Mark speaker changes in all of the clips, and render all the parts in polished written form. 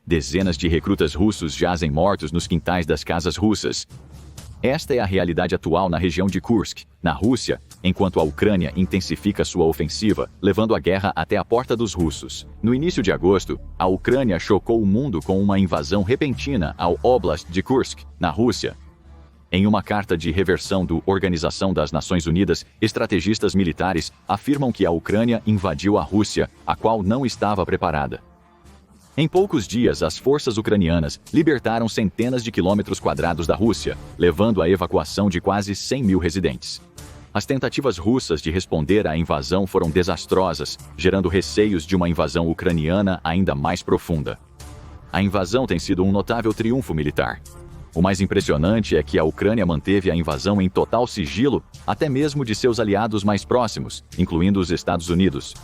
Speaker 1: Dezenas de recrutas russos jazem mortos nos quintais das casas russas. Esta é a realidade atual na região de Kursk, na Rússia, enquanto a Ucrânia intensifica sua ofensiva, levando a guerra até a porta dos russos. No início de agosto, a Ucrânia chocou o mundo com uma invasão repentina ao Oblast de Kursk, na Rússia. Em uma carta de reversão da Organização das Nações Unidas, estrategistas militares afirmam que a Ucrânia invadiu a Rússia, a qual não estava preparada. Em poucos dias, as forças ucranianas libertaram centenas de quilômetros quadrados da Rússia, levando à evacuação de quase 100 mil residentes. As tentativas russas de responder à invasão foram desastrosas, gerando receios de uma invasão ucraniana ainda mais profunda. A invasão tem sido um notável triunfo militar. O mais impressionante é que a Ucrânia manteve a invasão em total sigilo, até mesmo de seus aliados mais próximos, incluindo os Estados Unidos.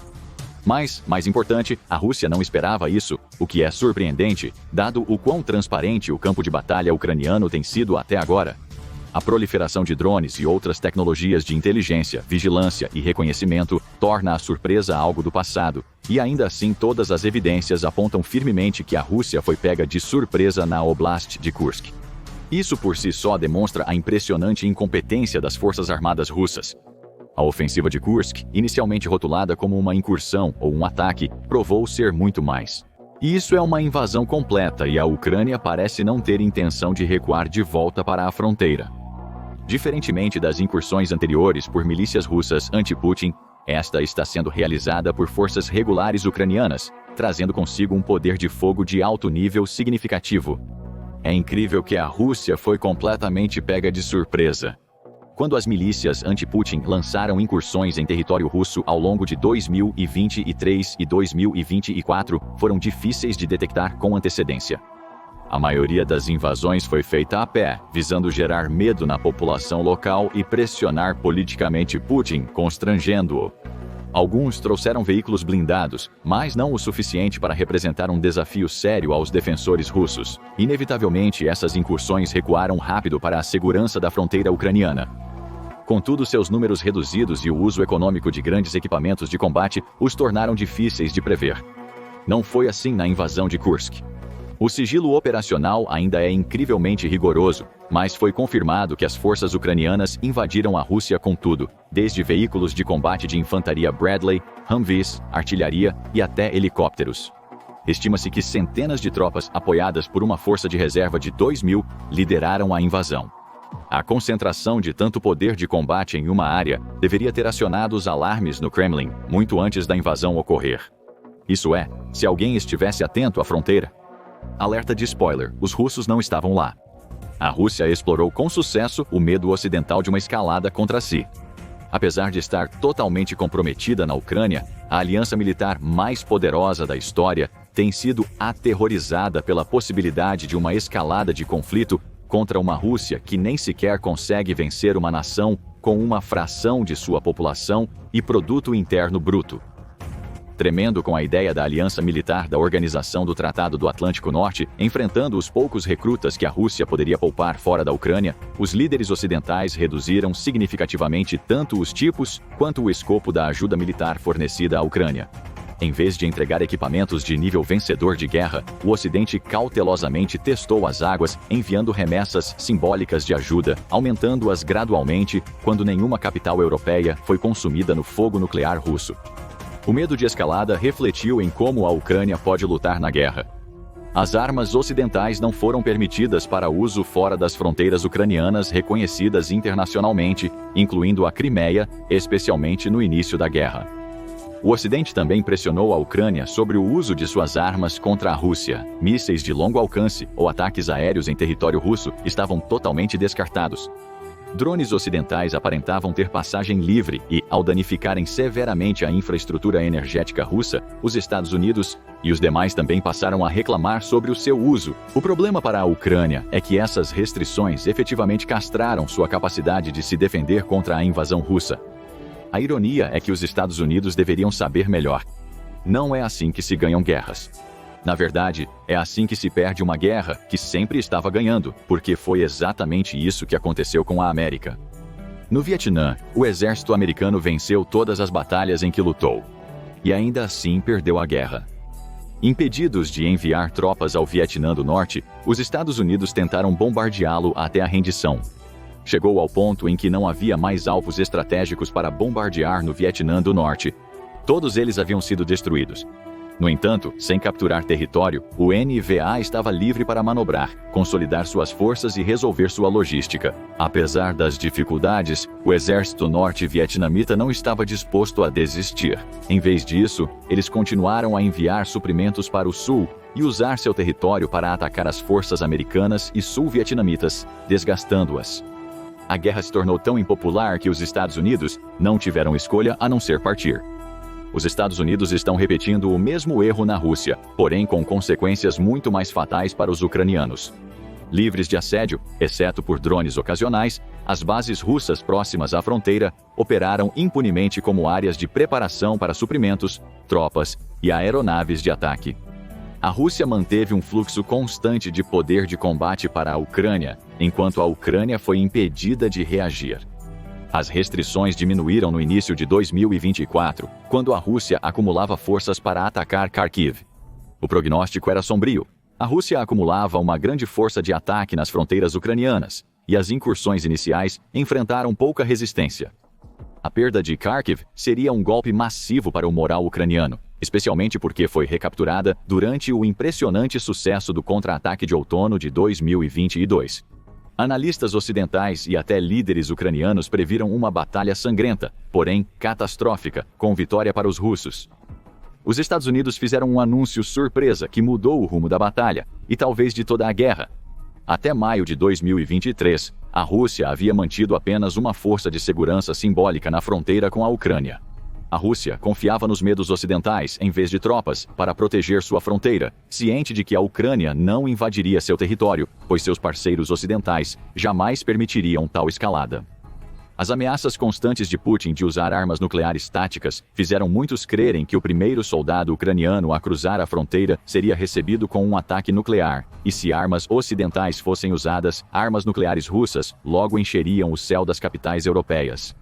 Speaker 1: Mas, mais importante, a Rússia não esperava isso, o que é surpreendente, dado o quão transparente o campo de batalha ucraniano tem sido até agora. A proliferação de drones e outras tecnologias de inteligência, vigilância e reconhecimento torna a surpresa algo do passado, e ainda assim todas as evidências apontam firmemente que a Rússia foi pega de surpresa na Oblast de Kursk. Isso por si só demonstra a impressionante incompetência das forças armadas russas. A ofensiva de Kursk, inicialmente rotulada como uma incursão ou um ataque, provou ser muito mais. Isso é uma invasão completa e a Ucrânia parece não ter intenção de recuar de volta para a fronteira. Diferentemente das incursões anteriores por milícias russas anti-Putin, esta está sendo realizada por forças regulares ucranianas, trazendo consigo um poder de fogo de alto nível significativo. É incrível que a Rússia foi completamente pega de surpresa. Quando as milícias anti-Putin lançaram incursões em território russo ao longo de 2023 e 2024, foram difíceis de detectar com antecedência. A maioria das invasões foi feita a pé, visando gerar medo na população local e pressionar politicamente Putin, constrangendo-o. Alguns trouxeram veículos blindados, mas não o suficiente para representar um desafio sério aos defensores russos. Inevitavelmente, essas incursões recuaram rápido para a segurança da fronteira ucraniana. Contudo, seus números reduzidos e o uso econômico de grandes equipamentos de combate os tornaram difíceis de prever. Não foi assim na invasão de Kursk. O sigilo operacional ainda é incrivelmente rigoroso, mas foi confirmado que as forças ucranianas invadiram a Rússia com tudo, desde veículos de combate de infantaria Bradley, Humvees, artilharia e até helicópteros. Estima-se que centenas de tropas, apoiadas por uma força de reserva de 2.000, lideraram a invasão. A concentração de tanto poder de combate em uma área deveria ter acionado os alarmes no Kremlin muito antes da invasão ocorrer. Isso é, se alguém estivesse atento à fronteira. Alerta de spoiler, os russos não estavam lá. A Rússia explorou com sucesso o medo ocidental de uma escalada contra si. Apesar de estar totalmente comprometida na Ucrânia, a aliança militar mais poderosa da história tem sido aterrorizada pela possibilidade de uma escalada de conflito contra uma Rússia que nem sequer consegue vencer uma nação com uma fração de sua população e produto interno bruto. Tremendo com a ideia da aliança militar da Organização do Tratado do Atlântico Norte, enfrentando os poucos recrutas que a Rússia poderia poupar fora da Ucrânia, os líderes ocidentais reduziram significativamente tanto os tipos quanto o escopo da ajuda militar fornecida à Ucrânia. Em vez de entregar equipamentos de nível vencedor de guerra, o Ocidente cautelosamente testou as águas, enviando remessas simbólicas de ajuda, aumentando-as gradualmente quando nenhuma capital europeia foi consumida no fogo nuclear russo. O medo de escalada refletiu em como a Ucrânia pode lutar na guerra. As armas ocidentais não foram permitidas para uso fora das fronteiras ucranianas reconhecidas internacionalmente, incluindo a Crimeia, especialmente no início da guerra. O Ocidente também pressionou a Ucrânia sobre o uso de suas armas contra a Rússia. Mísseis de longo alcance ou ataques aéreos em território russo estavam totalmente descartados. Drones ocidentais aparentavam ter passagem livre e, ao danificarem severamente a infraestrutura energética russa, os Estados Unidos e os demais também passaram a reclamar sobre o seu uso. O problema para a Ucrânia é que essas restrições efetivamente castraram sua capacidade de se defender contra a invasão russa. A ironia é que os Estados Unidos deveriam saber melhor. Não é assim que se ganham guerras. Na verdade, é assim que se perde uma guerra que sempre estava ganhando, porque foi exatamente isso que aconteceu com a América. No Vietnã, o exército americano venceu todas as batalhas em que lutou. E ainda assim perdeu a guerra. Impedidos de enviar tropas ao Vietnã do Norte, os Estados Unidos tentaram bombardeá-lo até a rendição. Chegou ao ponto em que não havia mais alvos estratégicos para bombardear no Vietnã do Norte. Todos eles haviam sido destruídos. No entanto, sem capturar território, o NVA estava livre para manobrar, consolidar suas forças e resolver sua logística. Apesar das dificuldades, o exército norte-vietnamita não estava disposto a desistir. Em vez disso, eles continuaram a enviar suprimentos para o sul e usar seu território para atacar as forças americanas e sul-vietnamitas, desgastando-as. A guerra se tornou tão impopular que os Estados Unidos não tiveram escolha a não ser partir. Os Estados Unidos estão repetindo o mesmo erro na Rússia, porém com consequências muito mais fatais para os ucranianos. Livres de assédio, exceto por drones ocasionais, as bases russas próximas à fronteira operaram impunemente como áreas de preparação para suprimentos, tropas e aeronaves de ataque. A Rússia manteve um fluxo constante de poder de combate para a Ucrânia, enquanto a Ucrânia foi impedida de reagir. As restrições diminuíram no início de 2024, quando a Rússia acumulava forças para atacar Kharkiv. O prognóstico era sombrio. A Rússia acumulava uma grande força de ataque nas fronteiras ucranianas, e as incursões iniciais enfrentaram pouca resistência. A perda de Kharkiv seria um golpe massivo para o moral ucraniano, especialmente porque foi recapturada durante o impressionante sucesso do contra-ataque de outono de 2022. Analistas ocidentais e até líderes ucranianos previram uma batalha sangrenta, porém catastrófica, com vitória para os russos. Os Estados Unidos fizeram um anúncio surpresa que mudou o rumo da batalha, e talvez de toda a guerra. Até maio de 2023, a Rússia havia mantido apenas uma força de segurança simbólica na fronteira com a Ucrânia. A Rússia confiava nos medos ocidentais em vez de tropas para proteger sua fronteira, ciente de que a Ucrânia não invadiria seu território, pois seus parceiros ocidentais jamais permitiriam tal escalada. As ameaças constantes de Putin de usar armas nucleares táticas fizeram muitos crerem que o primeiro soldado ucraniano a cruzar a fronteira seria recebido com um ataque nuclear, e se armas ocidentais fossem usadas, armas nucleares russas logo encheriam o céu das capitais europeias.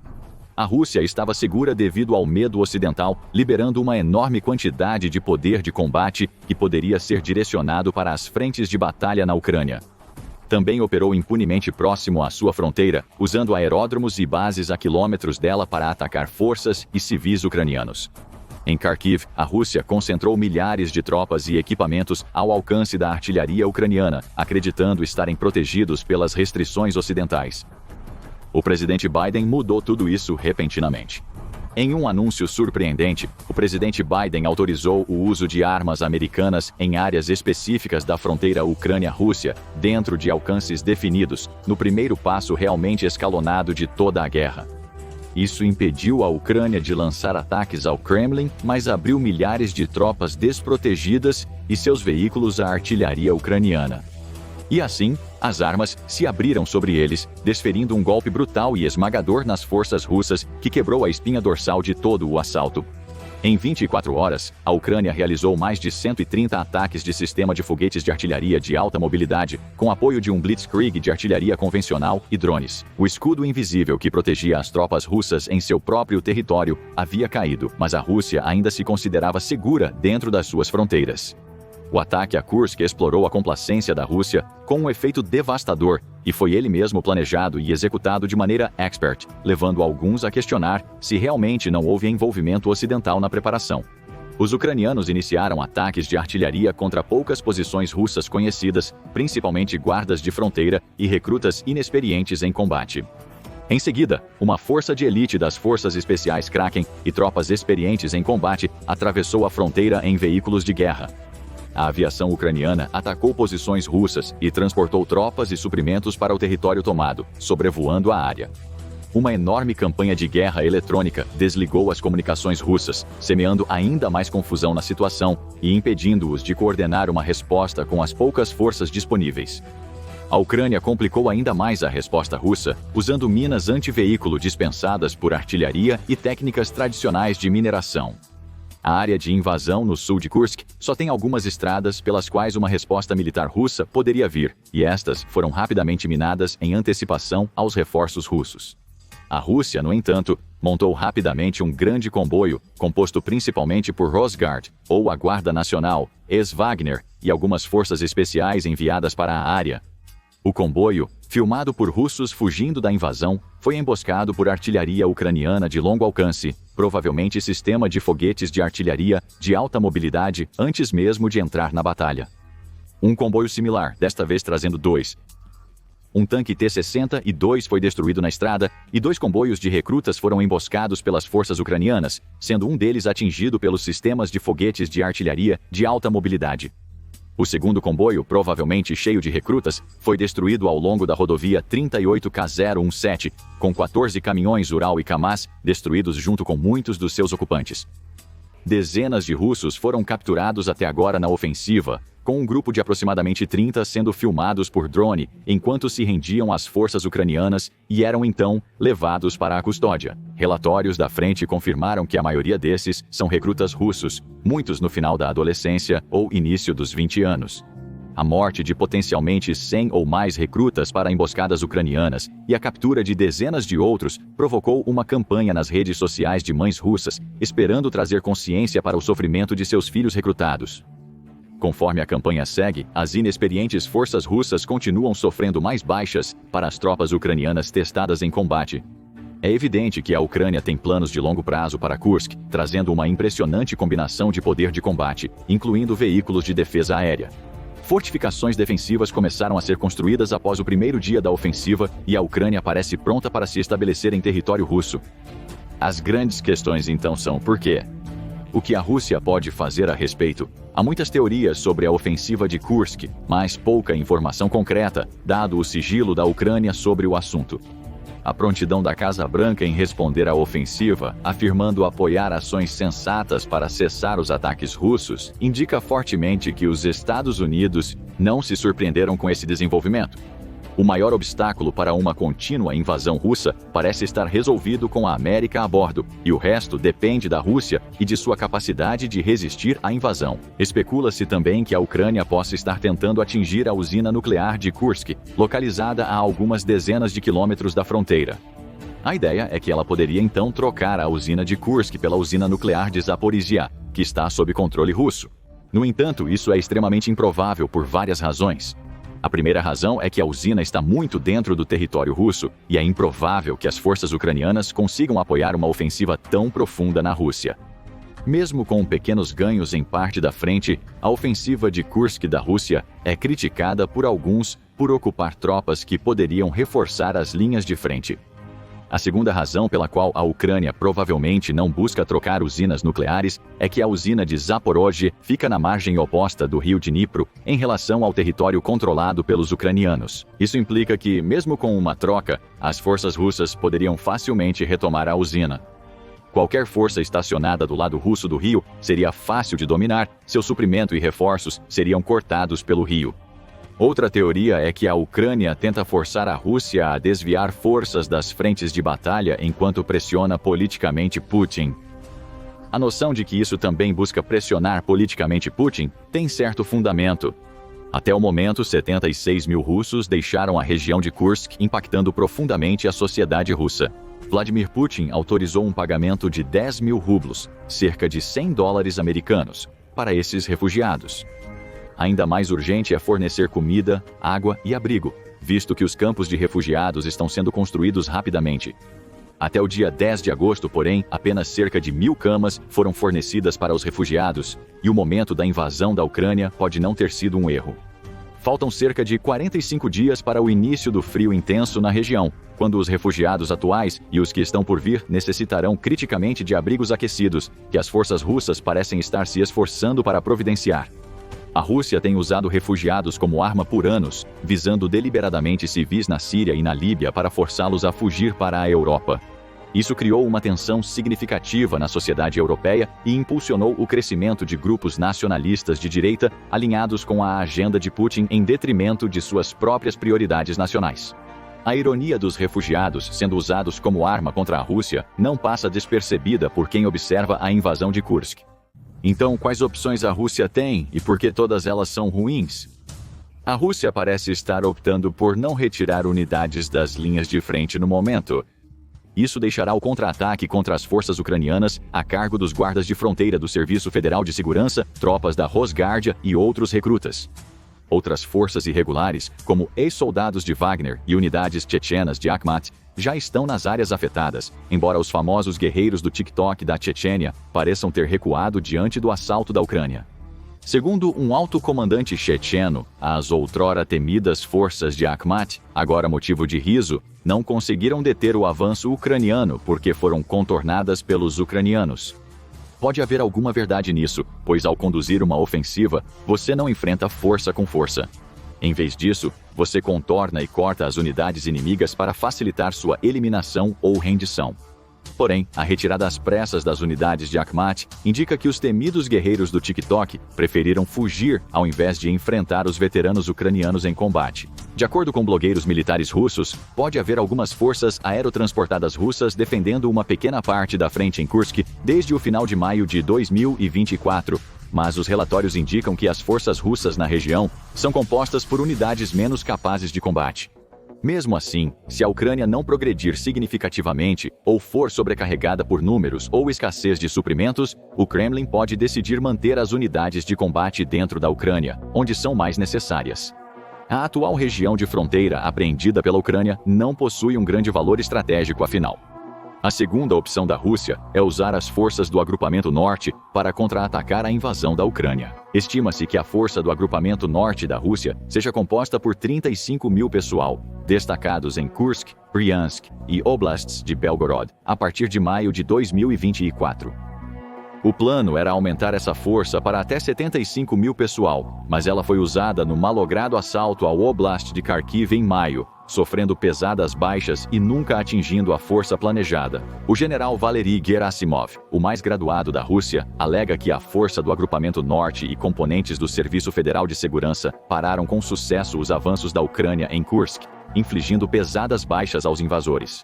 Speaker 1: A Rússia estava segura devido ao medo ocidental, liberando uma enorme quantidade de poder de combate que poderia ser direcionado para as frentes de batalha na Ucrânia. Também operou impunemente próximo à sua fronteira, usando aeródromos e bases a quilômetros dela para atacar forças e civis ucranianos. Em Kharkiv, a Rússia concentrou milhares de tropas e equipamentos ao alcance da artilharia ucraniana, acreditando estarem protegidos pelas restrições ocidentais. O presidente Biden mudou tudo isso repentinamente. Em um anúncio surpreendente, o presidente Biden autorizou o uso de armas americanas em áreas específicas da fronteira Ucrânia-Rússia, dentro de alcances definidos, no primeiro passo realmente escalonado de toda a guerra. Isso impediu a Ucrânia de lançar ataques ao Kremlin, mas abriu milhares de tropas desprotegidas e seus veículos à artilharia ucraniana. E assim, as armas se abriram sobre eles, desferindo um golpe brutal e esmagador nas forças russas que quebrou a espinha dorsal de todo o assalto. Em 24 horas, a Ucrânia realizou mais de 130 ataques de sistema de foguetes de artilharia de alta mobilidade, com apoio de um blitzkrieg de artilharia convencional e drones. O escudo invisível que protegia as tropas russas em seu próprio território havia caído, mas a Rússia ainda se considerava segura dentro das suas fronteiras. O ataque a Kursk explorou a complacência da Rússia com um efeito devastador, e foi ele mesmo planejado e executado de maneira expert, levando alguns a questionar se realmente não houve envolvimento ocidental na preparação. Os ucranianos iniciaram ataques de artilharia contra poucas posições russas conhecidas, principalmente guardas de fronteira e recrutas inexperientes em combate. Em seguida, uma força de elite das Forças Especiais Kraken e tropas experientes em combate atravessou a fronteira em veículos de guerra. A aviação ucraniana atacou posições russas e transportou tropas e suprimentos para o território tomado, sobrevoando a área. Uma enorme campanha de guerra eletrônica desligou as comunicações russas, semeando ainda mais confusão na situação e impedindo-os de coordenar uma resposta com as poucas forças disponíveis. A Ucrânia complicou ainda mais a resposta russa, usando minas anti-veículo dispensadas por artilharia e técnicas tradicionais de mineração. A área de invasão no sul de Kursk só tem algumas estradas pelas quais uma resposta militar russa poderia vir, e estas foram rapidamente minadas em antecipação aos reforços russos. A Rússia, no entanto, montou rapidamente um grande comboio, composto principalmente por Rosgard, ou a Guarda Nacional, ex-Wagner, e algumas forças especiais enviadas para a área. O comboio, filmado por russos fugindo da invasão, foi emboscado por artilharia ucraniana de longo alcance, provavelmente sistema de foguetes de artilharia de alta mobilidade antes mesmo de entrar na batalha. Um comboio similar, desta vez trazendo um tanque T-62 foi destruído na estrada e 2 comboios de recrutas foram emboscados pelas forças ucranianas, sendo um deles atingido pelos sistemas de foguetes de artilharia de alta mobilidade. O segundo comboio, provavelmente cheio de recrutas, foi destruído ao longo da rodovia 38K017, com 14 caminhões Ural e Kamaz destruídos junto com muitos dos seus ocupantes. Dezenas de russos foram capturados até agora na ofensiva, com um grupo de aproximadamente 30 sendo filmados por drone enquanto se rendiam às forças ucranianas e eram então levados para a custódia. Relatórios da frente confirmaram que a maioria desses são recrutas russos, muitos no final da adolescência ou início dos 20 anos. A morte de potencialmente 100 ou mais recrutas para emboscadas ucranianas e a captura de dezenas de outros provocou uma campanha nas redes sociais de mães russas, esperando trazer consciência para o sofrimento de seus filhos recrutados. Conforme a campanha segue, as inexperientes forças russas continuam sofrendo mais baixas para as tropas ucranianas testadas em combate. É evidente que a Ucrânia tem planos de longo prazo para Kursk, trazendo uma impressionante combinação de poder de combate, incluindo veículos de defesa aérea. Fortificações defensivas começaram a ser construídas após o primeiro dia da ofensiva e a Ucrânia parece pronta para se estabelecer em território russo. As grandes questões então são por quê? O que a Rússia pode fazer a respeito? Há muitas teorias sobre a ofensiva de Kursk, mas pouca informação concreta, dado o sigilo da Ucrânia sobre o assunto. A prontidão da Casa Branca em responder à ofensiva, afirmando apoiar ações sensatas para cessar os ataques russos, indica fortemente que os Estados Unidos não se surpreenderam com esse desenvolvimento. O maior obstáculo para uma contínua invasão russa parece estar resolvido com a América a bordo, e o resto depende da Rússia e de sua capacidade de resistir à invasão. Especula-se também que a Ucrânia possa estar tentando atingir a usina nuclear de Kursk, localizada a algumas dezenas de quilômetros da fronteira. A ideia é que ela poderia então trocar a usina de Kursk pela usina nuclear de Zaporizhia, que está sob controle russo. No entanto, isso é extremamente improvável por várias razões. A primeira razão é que a usina está muito dentro do território russo e é improvável que as forças ucranianas consigam apoiar uma ofensiva tão profunda na Rússia. Mesmo com pequenos ganhos em parte da frente, a ofensiva de Kursk da Rússia é criticada por alguns por ocupar tropas que poderiam reforçar as linhas de frente. A segunda razão pela qual a Ucrânia provavelmente não busca trocar usinas nucleares é que a usina de Zaporozhye fica na margem oposta do rio Dnipro em relação ao território controlado pelos ucranianos. Isso implica que, mesmo com uma troca, as forças russas poderiam facilmente retomar a usina. Qualquer força estacionada do lado russo do rio seria fácil de dominar, seu suprimento e reforços seriam cortados pelo rio. Outra teoria é que a Ucrânia tenta forçar a Rússia a desviar forças das frentes de batalha enquanto pressiona politicamente Putin. A noção de que isso também busca pressionar politicamente Putin tem certo fundamento. Até o momento, 76 mil russos deixaram a região de Kursk, impactando profundamente a sociedade russa. Vladimir Putin autorizou um pagamento de 10 mil rublos, cerca de $100 americanos, para esses refugiados. Ainda mais urgente é fornecer comida, água e abrigo, visto que os campos de refugiados estão sendo construídos rapidamente. Até o dia 10 de agosto, porém, apenas cerca de 1.000 camas foram fornecidas para os refugiados, e o momento da invasão da Ucrânia pode não ter sido um erro. Faltam cerca de 45 dias para o início do frio intenso na região, quando os refugiados atuais e os que estão por vir necessitarão criticamente de abrigos aquecidos, que as forças russas parecem estar se esforçando para providenciar. A Rússia tem usado refugiados como arma por anos, visando deliberadamente civis na Síria e na Líbia para forçá-los a fugir para a Europa. Isso criou uma tensão significativa na sociedade europeia e impulsionou o crescimento de grupos nacionalistas de direita alinhados com a agenda de Putin em detrimento de suas próprias prioridades nacionais. A ironia dos refugiados sendo usados como arma contra a Rússia não passa despercebida por quem observa a invasão de Kursk. Então, quais opções a Rússia tem e por que todas elas são ruins? A Rússia parece estar optando por não retirar unidades das linhas de frente no momento. Isso deixará o contra-ataque contra as forças ucranianas a cargo dos guardas de fronteira do Serviço Federal de Segurança, tropas da Rosgárdia e outros recrutas. Outras forças irregulares, como ex-soldados de Wagner e unidades chechenas de Akhmat, já estão nas áreas afetadas, embora os famosos guerreiros do TikTok da Chechênia pareçam ter recuado diante do assalto da Ucrânia. Segundo um alto comandante checheno, as outrora temidas forças de Akhmat, agora motivo de riso, não conseguiram deter o avanço ucraniano porque foram contornadas pelos ucranianos. Pode haver alguma verdade nisso, pois ao conduzir uma ofensiva, você não enfrenta força com força. Em vez disso, você contorna e corta as unidades inimigas para facilitar sua eliminação ou rendição. Porém, a retirada às pressas das unidades de Akhmat indica que os temidos guerreiros do TikTok preferiram fugir ao invés de enfrentar os veteranos ucranianos em combate. De acordo com blogueiros militares russos, pode haver algumas forças aerotransportadas russas defendendo uma pequena parte da frente em Kursk desde o final de maio de 2024, mas os relatórios indicam que as forças russas na região são compostas por unidades menos capazes de combate. Mesmo assim, se a Ucrânia não progredir significativamente ou for sobrecarregada por números ou escassez de suprimentos, o Kremlin pode decidir manter as unidades de combate dentro da Ucrânia, onde são mais necessárias. A atual região de fronteira apreendida pela Ucrânia não possui um grande valor estratégico, afinal. A segunda opção da Rússia é usar as forças do Agrupamento Norte para contra-atacar a invasão da Ucrânia. Estima-se que a força do Agrupamento Norte da Rússia seja composta por 35 mil pessoal, destacados em Kursk, Bryansk e Oblasts de Belgorod, a partir de maio de 2024. O plano era aumentar essa força para até 75 mil pessoal, mas ela foi usada no malogrado assalto ao Oblast de Kharkiv em maio, sofrendo pesadas baixas e nunca atingindo a força planejada. O general Valery Gerasimov, o mais graduado da Rússia, alega que a força do Agrupamento Norte e componentes do Serviço Federal de Segurança pararam com sucesso os avanços da Ucrânia em Kursk, infligindo pesadas baixas aos invasores.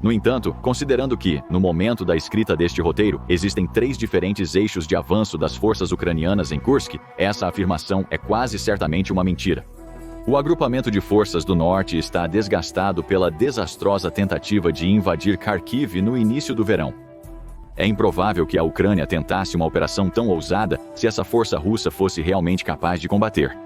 Speaker 1: No entanto, considerando que, no momento da escrita deste roteiro, existem 3 diferentes eixos de avanço das forças ucranianas em Kursk, essa afirmação é quase certamente uma mentira. O agrupamento de forças do norte está desgastado pela desastrosa tentativa de invadir Kharkiv no início do verão. É improvável que a Ucrânia tentasse uma operação tão ousada se essa força russa fosse realmente capaz de combater.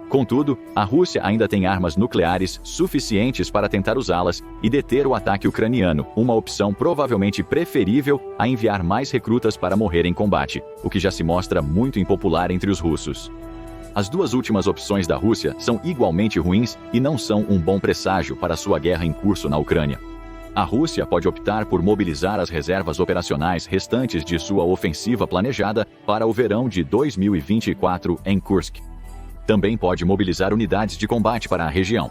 Speaker 1: Contudo, a Rússia ainda tem armas nucleares suficientes para tentar usá-las e deter o ataque ucraniano, uma opção provavelmente preferível a enviar mais recrutas para morrer em combate, o que já se mostra muito impopular entre os russos. As duas últimas opções da Rússia são igualmente ruins e não são um bom presságio para sua guerra em curso na Ucrânia. A Rússia pode optar por mobilizar as reservas operacionais restantes de sua ofensiva planejada para o verão de 2024 em Kursk. Também pode mobilizar unidades de combate para a região.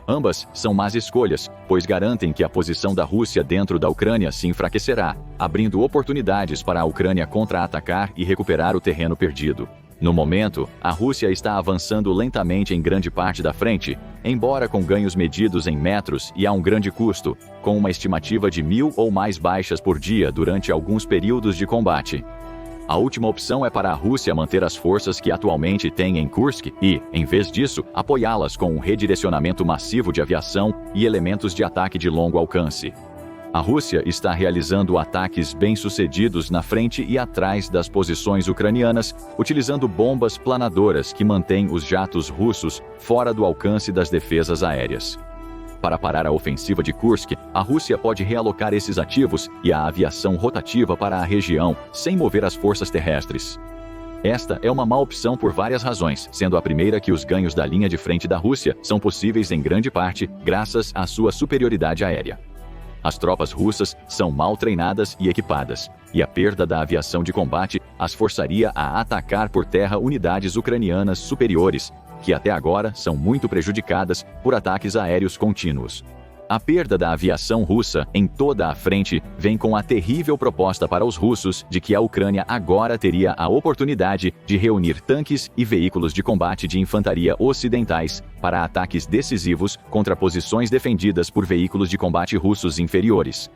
Speaker 1: Ambas são más escolhas, pois garantem que a posição da Rússia dentro da Ucrânia se enfraquecerá, abrindo oportunidades para a Ucrânia contra-atacar e recuperar o terreno perdido. No momento, a Rússia está avançando lentamente em grande parte da frente, embora com ganhos medidos em metros e a um grande custo, com uma estimativa de 1.000 ou mais baixas por dia durante alguns períodos de combate. A última opção é para a Rússia manter as forças que atualmente tem em Kursk e, em vez disso, apoiá-las com um redirecionamento massivo de aviação e elementos de ataque de longo alcance. A Rússia está realizando ataques bem-sucedidos na frente e atrás das posições ucranianas, utilizando bombas planadoras que mantêm os jatos russos fora do alcance das defesas aéreas. Para parar a ofensiva de Kursk, a Rússia pode realocar esses ativos e a aviação rotativa para a região, sem mover as forças terrestres. Esta é uma má opção por várias razões, sendo a primeira que os ganhos da linha de frente da Rússia são possíveis em grande parte graças à sua superioridade aérea. As tropas russas são mal treinadas e equipadas, e a perda da aviação de combate as forçaria a atacar por terra unidades ucranianas superiores, que até agora são muito prejudicadas por ataques aéreos contínuos. A perda da aviação russa em toda a frente vem com a terrível proposta para os russos de que a Ucrânia agora teria a oportunidade de reunir tanques e veículos de combate de infantaria ocidentais para ataques decisivos contra posições defendidas por veículos de combate russos inferiores.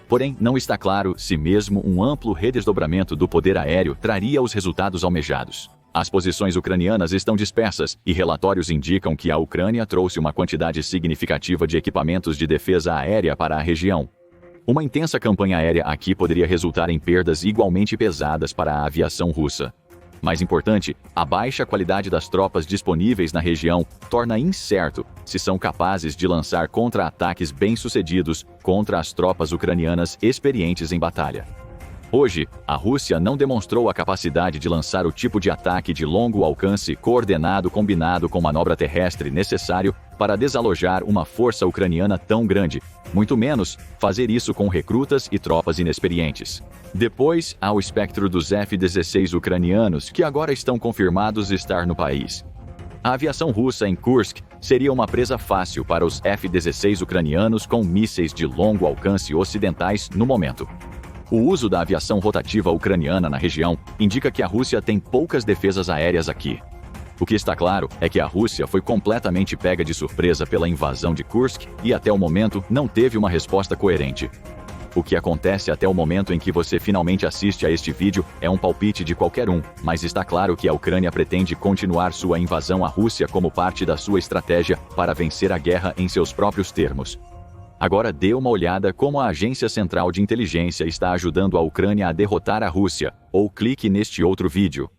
Speaker 1: Porém, não está claro se mesmo um amplo redesdobramento do poder aéreo traria os resultados almejados. As posições ucranianas estão dispersas e relatórios indicam que a Ucrânia trouxe uma quantidade significativa de equipamentos de defesa aérea para a região. Uma intensa campanha aérea aqui poderia resultar em perdas igualmente pesadas para a aviação russa. Mais importante, a baixa qualidade das tropas disponíveis na região torna incerto se são capazes de lançar contra-ataques bem-sucedidos contra as tropas ucranianas experientes em batalha. Hoje, a Rússia não demonstrou a capacidade de lançar o tipo de ataque de longo alcance coordenado combinado com manobra terrestre necessário para desalojar uma força ucraniana tão grande, muito menos fazer isso com recrutas e tropas inexperientes. Depois, há o espectro dos F-16 ucranianos, que agora estão confirmados estar no país. A aviação russa em Kursk seria uma presa fácil para os F-16 ucranianos com mísseis de longo alcance ocidentais no momento. O uso da aviação rotativa ucraniana na região indica que a Rússia tem poucas defesas aéreas aqui. O que está claro é que a Rússia foi completamente pega de surpresa pela invasão de Kursk e até o momento não teve uma resposta coerente. O que acontece até o momento em que você finalmente assiste a este vídeo é um palpite de qualquer um, mas está claro que a Ucrânia pretende continuar sua invasão à Rússia como parte da sua estratégia para vencer a guerra em seus próprios termos. Agora dê uma olhada como a Agência Central de Inteligência está ajudando a Ucrânia a derrotar a Rússia, ou clique neste outro vídeo.